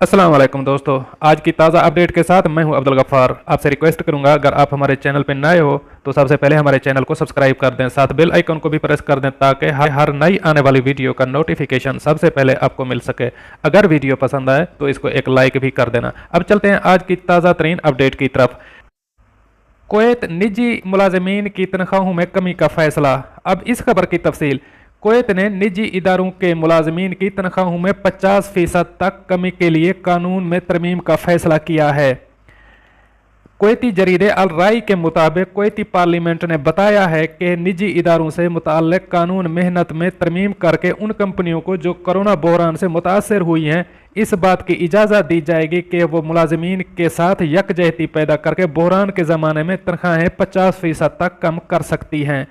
अस्सलाम वालेकुम दोस्तों, आज की ताज़ा अपडेट के साथ मैं हूं अब्दुल गफ्फार। आपसे रिक्वेस्ट करूंगा, अगर आप हमारे चैनल पर नए हो तो सबसे पहले हमारे चैनल को सब्सक्राइब कर दें, साथ बेल आइकन को भी प्रेस कर दें ताकि हर नई आने वाली वीडियो का नोटिफिकेशन सबसे पहले आपको मिल सके। अगर वीडियो पसंद आए तो इसको एक लाइक भी कर देना। अब चलते हैं आज की ताज़ा तरीन अपडेट की तरफ। कुवैत निजी मुलाजमीन की तनख्वाहों में कमी का फैसला। अब इस खबर की तफसील। कुवैत ने निजी इदारों के मुलाजमीन की तनख्वाहों में 50% तक कमी के लिए कानून में तरमीम का फैसला किया है। कुवैती जरीदे अल राई के मुताबिक कुवैती पार्लियामेंट ने बताया है कि निजी इदारों से मुताल्लिक कानून मेहनत में तरमीम करके उन कंपनियों को जो कोरोना बहरान से मुतासर हुई हैं, इस बात की इजाज़त दी जाएगी कि वो मुलाजमीन के साथ यकजहती पैदा करके बहरान के ज़माने में तनख्वाहें 50% तक कम कर सकती हैं।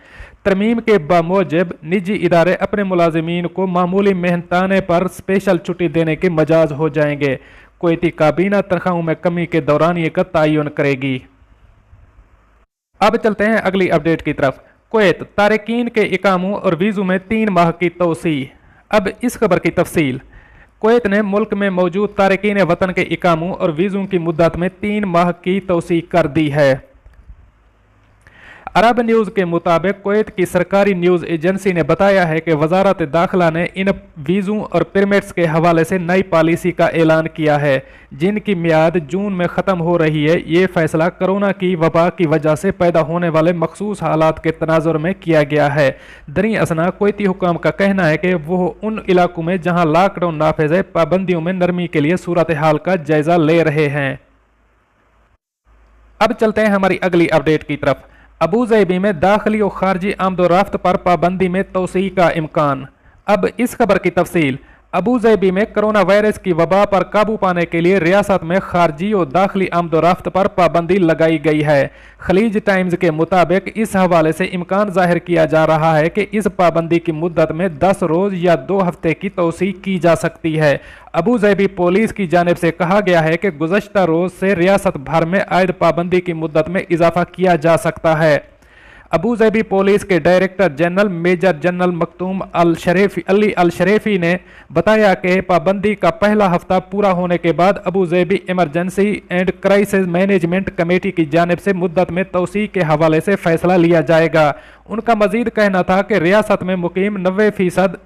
तरमीम के बामूजब निजी इदारे अपने मुलाजमीन को मामूली मेहनताने पर स्पेशल छुट्टी देने के मजाज हो जाएंगे। कुवैती काबीना तनख्वाहों में कमी के दौरान ये का तयन करेगी। अब चलते हैं अगली अपडेट की तरफ। कुवैत तारकीन के इकामों और वीज़ों में 3 माह की तोसी। अब इस खबर की तफसील। कुवैत ने मुल्क में मौजूद तारकीन वतन के इकामों और वीज़ों की मुद्दत में 3 माह की तोसी कर दी है। अरब न्यूज़ के मुताबिक कुवैत की सरकारी न्यूज़ एजेंसी ने बताया है कि वजारत दाखिला ने इन वीज़ों और परमिट्स के हवाले से नई पॉलिसी का ऐलान किया है, जिनकी मियाद जून में ख़त्म हो रही है। ये फैसला कोरोना की वबा की वजह से पैदा होने वाले मखसूस हालात के तनाजुर में किया गया है। दरी असना कुवैती हुकाम का कहना है कि वो उन इलाकों में जहाँ लॉकडाउन नाफिज है, पाबंदियों में नरमी के लिए सूरत हाल का जायज़ा ले रहे हैं। अब चलते हैं हमारी अगली अपडेट की तरफ। अबू ज़ैबी में दाखिली और खारजी आमदोरफ्त पर पाबंदी में तोसी का इम्कान। अब इस खबर की तफसील। अबू ज़ैबी में कोरोना वायरस की वबा पर काबू पाने के लिए रियासत में खारजी और दाखिली आमदोरफ्त पर पाबंदी लगाई गई है। खलीज टाइम्स के मुताबिक इस हवाले से इम्कान जाहिर किया जा रहा है कि इस पाबंदी की मुद्दत में 10 रोज़ या 2 हफ्ते की तोसी की जा सकती है। अबू ज़ैबी पुलिस की जानिब से कहा गया है कि गुज़श्ता रोज़ से रियासत भर में आयद पाबंदी की मुद्दत में इजाफा किया जा सकता है। अबू ज़ैबी पुलिस के director general major general Maktoum Ali Al Sharifi ने बताया कि पाबंदी का पहला हफ्ता पूरा होने के बाद Abu Dhabi emergency and crisis management committee की जानिब से मुद्दत में तोसी के हवाले से फैसला लिया जाएगा। उनका मजीद कहना था कि रियासत में मुकीम 90%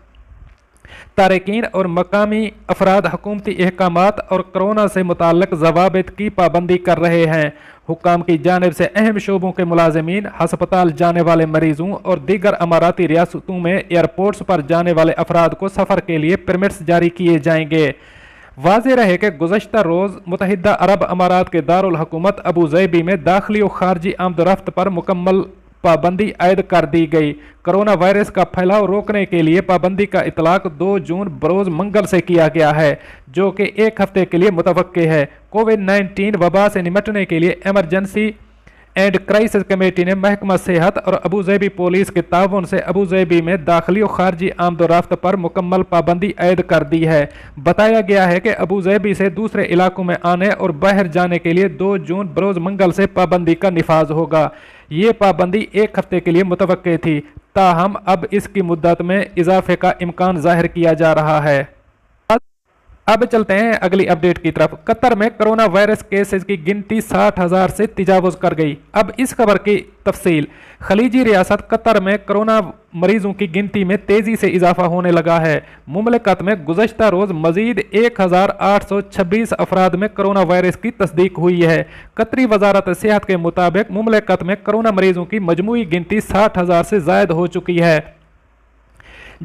तारकीन और मकामी अफराद हुकूमती अहकामात और कोरोना से मुताल्लिक ज़वाबित की पाबंदी कर रहे हैं। हुकाम की जानिब से अहम शोबों के मुलाजमीन, हस्पताल जाने वाले मरीजों और दीगर अमाराती रियासतों में एयरपोर्ट्स पर जाने वाले अफराद को सफ़र के लिए परमिट्स जारी किए जाएंगे। वाज़ेह रहे कि गुज़श्ता रोज़ मुत्तहिदा अरब अमारात के दारुल हुकूमत अबू ज़ैबी में दाखिली और खारजी आमदोरफ्त पर मुकम्मल पाबंदी आयद कर दी गई। कोरोना वायरस का फैलाव रोकने के लिए पाबंदी का इतलाक 2 जून बरोज़ मंगल से किया गया है, जो कि 1 हफ्ते के लिए मुतवक्के है। कोविड-19 वबा से निपटने के लिए इमरजेंसी एंड क्राइसिस कमेटी ने महकमा सेहत और अबू ज़ैबी पुलिस के ताउन से अबू ज़ैबी में दाखिली और खारजी आमदोरफ्त पर मुकम्मल पाबंदी आयद कर दी है। बताया गया है कि अबू ज़ैबी से दूसरे इलाकों में आने और बाहर जाने के लिए 2 जून बरोज़ मंगल से पाबंदी का निफाज होगा। ये पाबंदी 1 हफ्ते के लिए मुतवक्के थी, ताहम अब इसकी मुद्दत में इजाफे का इम्कान जाहिर किया जा रहा है। अब चलते हैं अगली अपडेट की तरफ। कतर में कोरोना वायरस केसेस की गिनती 60,000 से तजावुज़ कर गई। अब इस खबर की तफसील। खलीजी रियासत कतर में कोरोना मरीजों की गिनती में तेज़ी से इजाफा होने लगा है। मुमलिकत में गुज़श्ता रोज़ मजीद 1826 अफराद में कोरोना वायरस की तस्दीक हुई है। कतरी वजारत सेहत के मुताबिक मुमलिकत में कोरोना मरीजों की मजमूई गिनती 60,000 से ज़ायद हो चुकी है,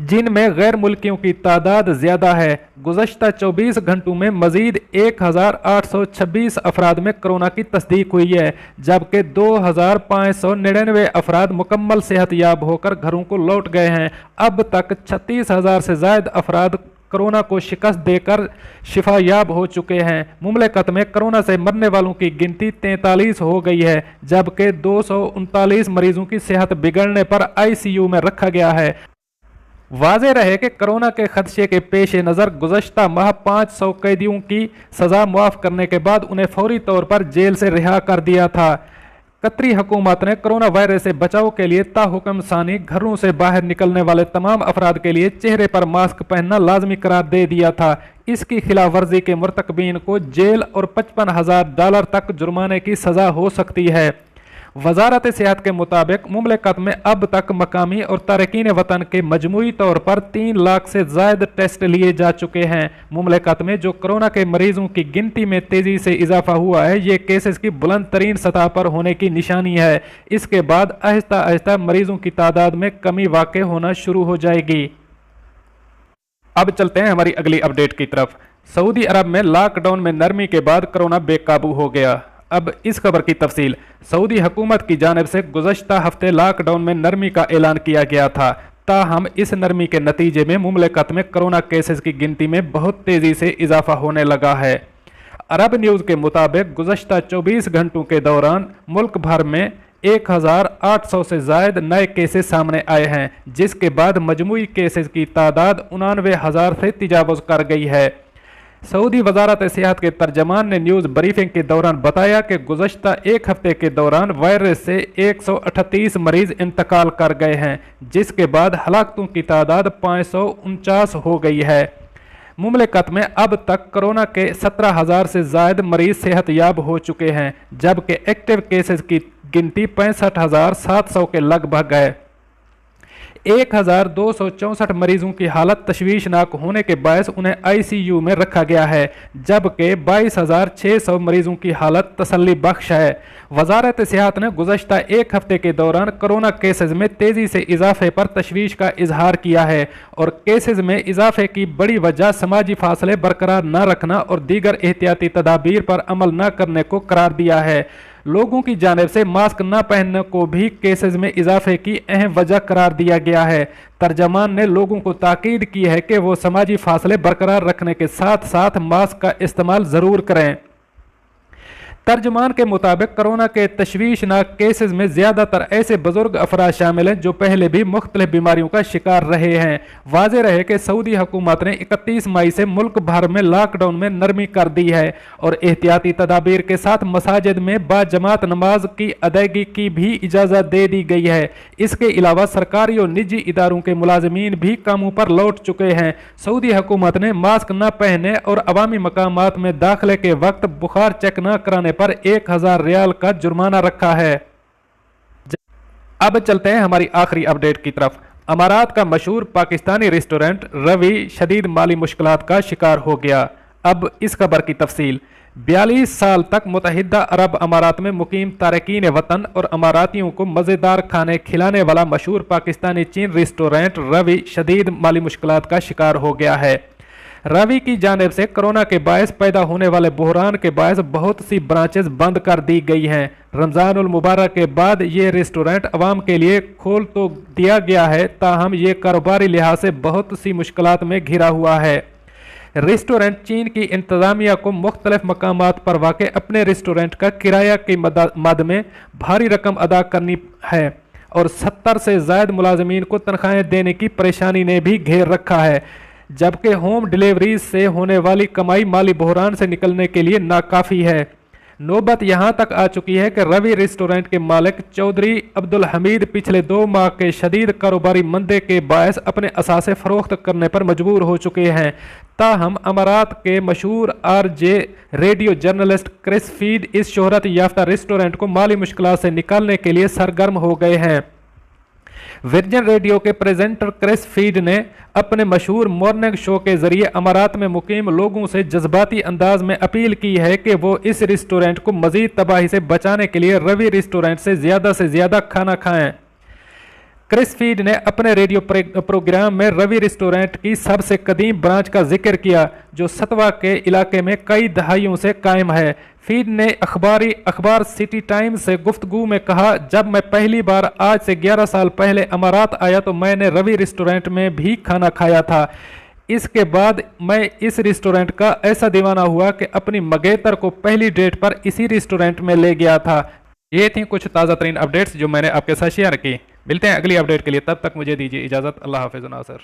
जिनमें गैर मुल्कियों की तादाद ज़्यादा है। गुज़श्ता 24 घंटों में मजीद 1826 अफराद में कोरोना की तस्दीक हुई है, जबकि 2599 अफराद मुकम्मल सेहत याब होकर घरों को लौट गए हैं। अब तक 36,000 से ज़ायद अफराद कोरोना को शिकस्त देकर शिफा याब हो चुके हैं। मुमलिकत में कोरोना से मरने वालों की गिनती 43 हो गई है, जबकि 239 मरीजों की सेहत बिगड़ने पर ICU में रखा गया है। वाज़ेह रहे कि कोरोना के खदशे के पेश नज़र गुज़श्ता माह 500 कैदियों की सज़ा मुआफ़ करने के बाद उन्हें फौरी तौर पर जेल से रिहा कर दिया था। कतरी हुकूमत ने कोरोना वायरस से बचाव के लिए ताहुकम सानी घरों से बाहर निकलने वाले तमाम अफराद के लिए चेहरे पर मास्क पहनना लाजमी करार दे दिया था। इसकी खिलाफ वर्जी के मुर्तकबीन को जेल और $55,000 तक जुर्माने की सज़ा हो सकती है। वजारत सेहत के मुताबिक मुमलिकत में अब तक मकामी और तारकीन वतन के मजमूई तौर पर 3 लाख से ज़ायद टेस्ट लिए जा चुके हैं। मुमलिकत में जो कोरोना के मरीजों की गिनती में तेज़ी से इजाफा हुआ है, ये केसेस की बुलंद तरीन सतह पर होने की निशानी है। इसके बाद आहिस्ता आहिस्ता मरीजों की तादाद में कमी वाक़ई होना शुरू हो जाएगी। अब चलते हैं हमारी अगली अपडेट की तरफ। सऊदी अरब में लॉकडाउन में नरमी के बाद कोरोना बेकाबू हो गया। अब इस खबर की तफसील। सऊदी हुकूमत की जानिब से गुज़श्ता हफ्ते लॉकडाउन में नरमी का ऐलान किया गया था, ताहम इस नरमी के नतीजे में मुमलिकत में कोरोना केसेस की गिनती में बहुत तेज़ी से इजाफा होने लगा है। अरब न्यूज़ के मुताबिक गुज़श्ता 24 घंटों के दौरान मुल्क भर में 1800 से ज़ायद नए केसेस सामने आए हैं, जिसके बाद मजमूई केसेस की तादाद 89,000 से तजावुज़ कर गई है। सऊदी वजारत सेहत के तर्जमान ने न्यूज़ ब्रीफिंग के दौरान बताया कि गुज़श्ता एक हफ्ते के दौरान वायरस से 138 मरीज इंतकाल कर गए हैं, जिसके बाद हलाकतों की तादाद 549 हो गई है। मुमलिकत में अब तक कोरोना के 17,000 से ज़ायद मरीज सेहतयाब हो चुके हैं, जबकि एक्टिव केसेस की गिनती 65,700 के लगभग है। 1,264 मरीजों की हालत तशवीशनाक होने के बायस उन्हें ICU में रखा गया है, जबकि 22,600 मरीजों की हालत तसल्ली बख्श है। वजारत सेहत ने गुज़श्ता एक हफ्ते के दौरान कोरोना केसेस में तेज़ी से इजाफे पर तशवीश का इजहार किया है और केसेस में इजाफे की बड़ी वजह समाजी फासले बरकरार न रखना और दीगर एहतियाती तदाबीर पर अमल न करने को करार दिया है। लोगों की जानिब से मास्क न पहनने को भी केसेस में इजाफे की अहम वजह करार दिया गया है। तर्जमान ने लोगों को ताकीद की है कि वो समाजी फासले बरकरार रखने के साथ साथ मास्क का इस्तेमाल ज़रूर करें। तर्जमान के मुताबिक कोरोना के तशवीशनाक केसेस में ज़्यादातर ऐसे बुजुर्ग अफराद शामिल हैं जो पहले भी मुख्तलिफ बीमारियों का शिकार रहे हैं। वाज़ेह रहे कि सऊदी हुकूमत ने 31 मई से मुल्क भर में लॉकडाउन में नरमी कर दी है और एहतियाती तदाबीर के साथ मसाजिद में बाजमात नमाज की अदायगी की भी इजाज़त दे दी गई है। इसके अलावा सरकारी और निजी इदारों के मुलाजमीन भी कामों पर लौट चुके हैं। सऊदी हुकूमत ने मास्क न पहनने और अवामी मकामात में दाखिले के वक्त बुखार चेक न कराने पर 1,000 रियाल का जुर्माना रखा है। अब चलते हैं हमारी आखिरी अपडेट की तरफ। अमारात का मशहूर पाकिस्तानी रेस्टोरेंट रवि शदीद माली मुश्किलात का शिकार हो गया। अब इस खबर की तफसील। 42 साल तक मुत्तहिदा अरब अमारात में मुकीम तारकीन वतन और अमारातियों को मज़ेदार खाने खिलाने वाला मशहूर पाकिस्तानी चीन रेस्टोरेंट रवि शदीद माली मुश्किलात का शिकार हो गया है। रवि की जानिब से कोरोना के बायस पैदा होने वाले बहरान के बायस बहुत सी ब्रांचेस बंद कर दी गई हैं। रमज़ानुल मुबारक के बाद ये रेस्टोरेंट अवाम के लिए खोल तो दिया गया है, ताहम ये कारोबारी लिहाज से बहुत सी मुश्किलात में घिरा हुआ है। रेस्टोरेंट चीन की इंतज़ामिया को मुख्तलिफ मकामात पर वाक़ अपने रेस्टोरेंट का किराया की मद में भारी रकम अदा करनी है और 70 से ज़ायद मुलाजमीन को तनख्वाहें देने की परेशानी ने भी घेर रखा है, जबकि होम डिलीवरीज से होने वाली कमाई माली बहरान से निकलने के लिए नाकाफ़ी है। नौबत यहाँ तक आ चुकी है कि रवि रेस्टोरेंट के मालिक चौधरी अब्दुल हमीद पिछले 2 माह के शदीद कारोबारी मंदे के बायस अपने असासे फरोख्त करने पर मजबूर हो चुके हैं। ताहम अमारात के मशहूर RJ radio journalist Chris Fade इस शोहरत याफ्ता रेस्टोरेंट को माली मुश्किलात से निकालने के लिए सरगर्म हो गए हैं। वर्जिन रेडियो के प्रेजेंटर क्रिस फीड ने अपने मशहूर मॉर्निंग शो के जरिए अमारात में मुकीम लोगों से जज्बाती अंदाज में अपील की है कि वो इस रेस्टोरेंट को मजीद तबाही से बचाने के लिए रवि रेस्टोरेंट से ज़्यादा खाना खाएं। क्रिस फीड ने अपने रेडियो प्रोग्राम में रवि रेस्टोरेंट की सबसे कदीम ब्रांच का जिक्र किया, जो सतवा के इलाके में कई दहाइयों से कायम है। फीड ने अखबार सिटी टाइम्स से गुफ्तगू में कहा, जब मैं पहली बार आज से 11 साल पहले अमारात आया तो मैंने रवि रेस्टोरेंट में भी खाना खाया था। इसके बाद मैं इस रेस्टोरेंट का ऐसा दीवाना हुआ कि अपनी मंगेतर को पहली डेट पर इसी रेस्टोरेंट में ले गया था। ये थी कुछ ताज़ा तरीन अपडेट्स जो मैंने आपके साथ शेयर की। मिलते हैं अगली अपडेट के लिए, तब तक मुझे दीजिए इजाज़त। अल्लाह हाफ़िज़ नासिर।